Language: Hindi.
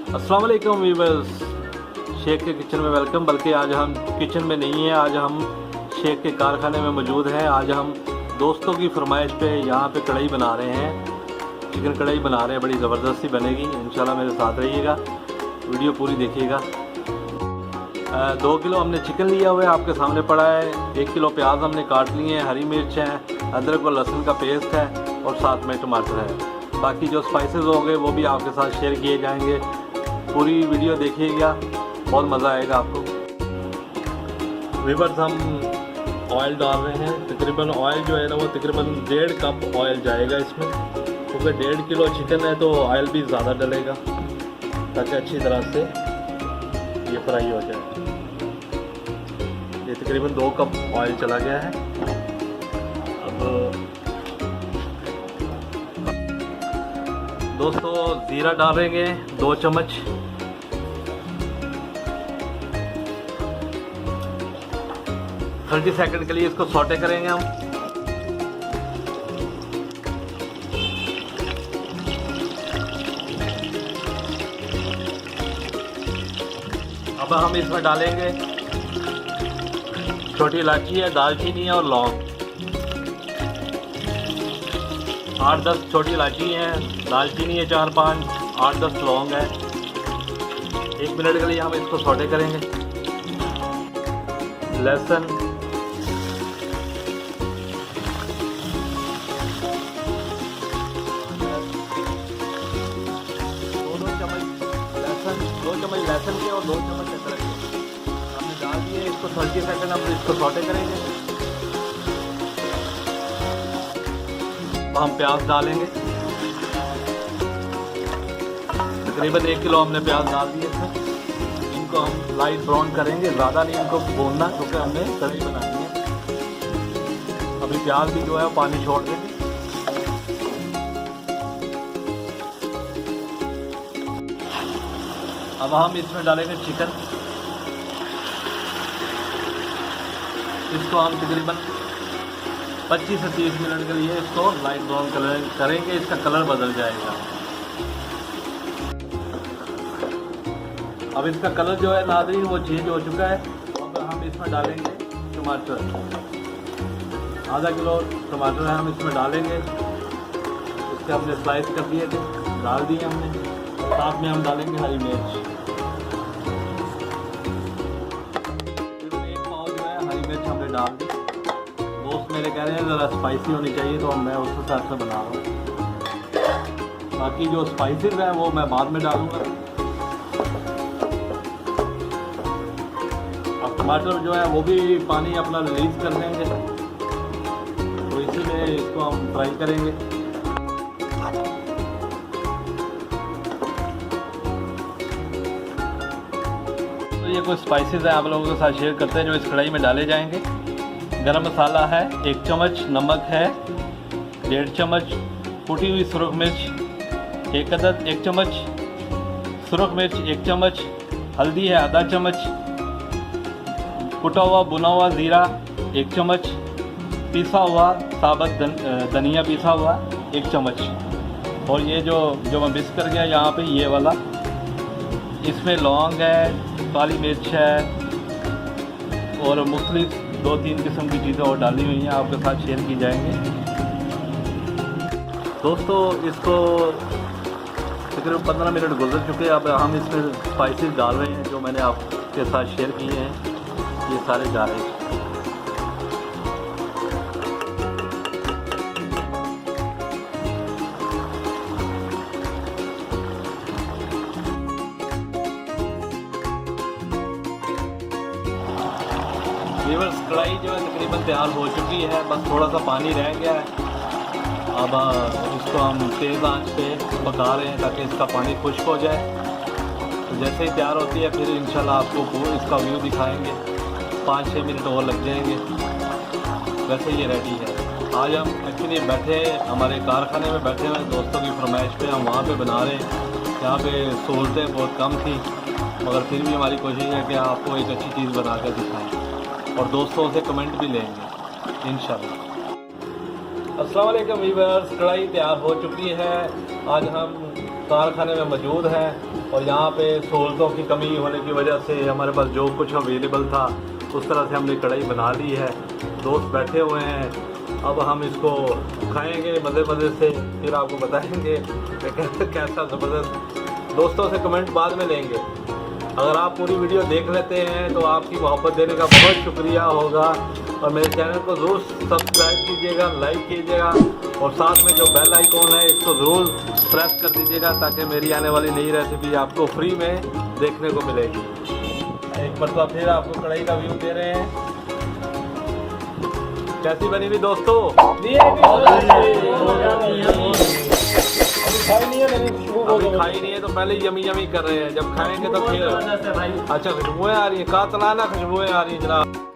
अस्सलाम वालेकुम व्यूअर्स, शेख के किचन में वेलकम। बल्कि आज हम किचन में नहीं हैं, आज हम शेख के कारखाने में मौजूद हैं। आज हम दोस्तों की फरमाइश पे यहाँ पे कढ़ाई बना रहे हैं, चिकन कढ़ाई बना रहे हैं। बड़ी ज़बरदस्त सी बनेगी, इंशाल्लाह मेरे साथ रहिएगा, वीडियो पूरी देखिएगा। 2 किलो हमने चिकन लिया हुआ है, आपके सामने पड़ा है। 1 किलो प्याज हमने काट लिए हैं, हरी मिर्च है, अदरक और लहसुन का पेस्ट है और साथ में टमाटर है। बाकी जो स्पाइसेस होंगे वो भी आपके साथ शेयर किए जाएंगे। पूरी वीडियो देखिएगा, बहुत मज़ा आएगा आपको। व्यूअर्स, हम ऑयल डाल रहे हैं। तकरीबन ऑयल जो है ना वो तकरीबन 1.5 कप ऑयल जाएगा इसमें, क्योंकि 1.5 किलो चिकन है तो ऑयल भी ज़्यादा डलेगा ताकि अच्छी तरह से ये फ्राई हो जाए। ये तकरीबन 2 कप ऑयल चला गया है। अब दोस्तों ज़ीरा डालेंगे 2 चम्मच। थर्टी सेकंड के लिए इसको सौटे करेंगे हम। अब हम इसमें डालेंगे छोटी इलायची है, दालचीनी है और लौंग। 8-10 छोटी इलायची है, दालचीनी है 4-5, 8-10 लौंग है। 1 मिनट के लिए हम इसको सौटे करेंगे। लहसुन, दो चम्मच लहसुन के और 2 चम्मच अदरक के हमने डाल दिए। इसको 30 सेकंड हम इसको सौटे करेंगे। हम प्याज डालेंगे, तकरीबन 1 किलो हमने प्याज डाल दिए इसमें। इनको हम लाइट ब्राउन करेंगे, ज़्यादा नहीं इनको भूनना, क्योंकि हमने कढ़ाई बनानी है। अभी प्याज भी जो है पानी छोड़ देंगे। अब हम इसमें डालेंगे चिकन। इसको हम तकरीबन 25 से 30 मिनट के लिए इसको लाइट ब्राउन कलर करेंगे, इसका कलर बदल जाएगा। अब इसका कलर जो है नाज़रीन वो चेंज हो चुका है। अब हम इसमें डालेंगे टमाटर। आधा किलो टमाटर है, हम इसमें डालेंगे। इसके हमने स्लाइस कर दिए थे, डाल दिए हमने। साथ में हम डालेंगे हरी मिर्च। एक पाव जो है हरी मिर्च हमने डाल दी। दोस्त मेरे कह रहे हैं ज़रा स्पाइसी होनी चाहिए, तो मैं उस हिसाब से बना रहा हूँ। बाकी जो स्पाइसेस हैं वो मैं बाद में डालूँगा। अब टमाटर जो है वो भी पानी अपना रिलीज़ कर देंगे, तो इसीलिए इसको हम फ्राई करेंगे। तो ये कुछ स्पाइसेस हैं आप लोगों के साथ शेयर करते हैं जो इस कढ़ाई में डाले जाएंगे। गरम मसाला है 1 चम्मच, नमक है 1.5 चम्मच, कुटी हुई सुरख मिर्च 1 अदद 1 चम्मच, सुरख मिर्च 1 चम्मच, हल्दी है आधा चम्मच, कुटा हुआ भुना हुआ ज़ीरा 1 चम्मच, पिसा हुआ साबुत धनिया पिसा हुआ 1 चम्मच। और ये जो मैं मिक्स कर गया यहाँ पे ये वाला, इसमें लौंग है, काली मिर्च है और मुख्तलिफ 2-3 किस्म की चीज़ें और डाली हुई हैं, आपके साथ शेयर की जाएंगे। दोस्तों इसको तकरीबन 15 मिनट गुजर चुके हैं। अब हम इसमें स्पाइसेस डाल रहे हैं जो मैंने आपके साथ शेयर किए हैं, ये सारे डाल रहे हैं। व्यूअर्स, कढ़ाई जो है तकरीबन तैयार हो चुकी है, बस थोड़ा सा पानी रह गया है। अब इसको हम तेज़ आंच पे पका रहे हैं ताकि इसका पानी खुश्क हो जाए। तो जैसे ही तैयार होती है फिर इंशाल्लाह आपको इसका व्यू दिखाएंगे। 5-6 मिनट और लग जाएंगे, वैसे ये रेडी है। आज हम एक्चुअली बैठे हमारे कारखाने में बैठे हुए दोस्तों की फरमाइश पे हम वहाँ पे बना रहे हैं। यहाँ पे सहूलतें बहुत कम थी, मगर फिर भी हमारी कोशिश है कि आपको एक अच्छी चीज़ बना कर दिखाएँ और दोस्तों से कमेंट भी लेंगे इंशाल्लाह। अस्सलाम वालेकुम व्यूअर्स, कढ़ाई तैयार हो चुकी है। आज हम कारखाने में मौजूद हैं। और यहाँ पे सहूलतों की कमी होने की वजह से हमारे पास जो कुछ अवेलेबल था उस तरह से हमने कढ़ाई बना ली है। दोस्त बैठे हुए हैं, अब हम इसको खाएंगे मज़े मज़े से, फिर आपको बताएंगे कि कैसा ज़बरदस्त। दोस्तों से कमेंट बाद में लेंगे। अगर आप पूरी वीडियो देख लेते हैं तो आपकी मोहब्बत देने का बहुत शुक्रिया होगा, और मेरे चैनल को ज़रूर सब्सक्राइब कीजिएगा, लाइक कीजिएगा, और साथ में जो बेल आइकॉन है इसको ज़रूर प्रेस कर दीजिएगा ताकि मेरी आने वाली नई रेसिपी आपको फ्री में देखने को मिलेगी। एक मरतबा फिर आपको कढ़ाई का व्यू दे रहे हैं। कैसी बनी हुई दोस्तों? अभी खाई नहीं है तो पहले यमी यमी कर रहे हैं, जब खाएंगे तो फिर। अच्छा खुशबुएं आ रही है, कातलाना खुशबुएं आ रही है जनाब।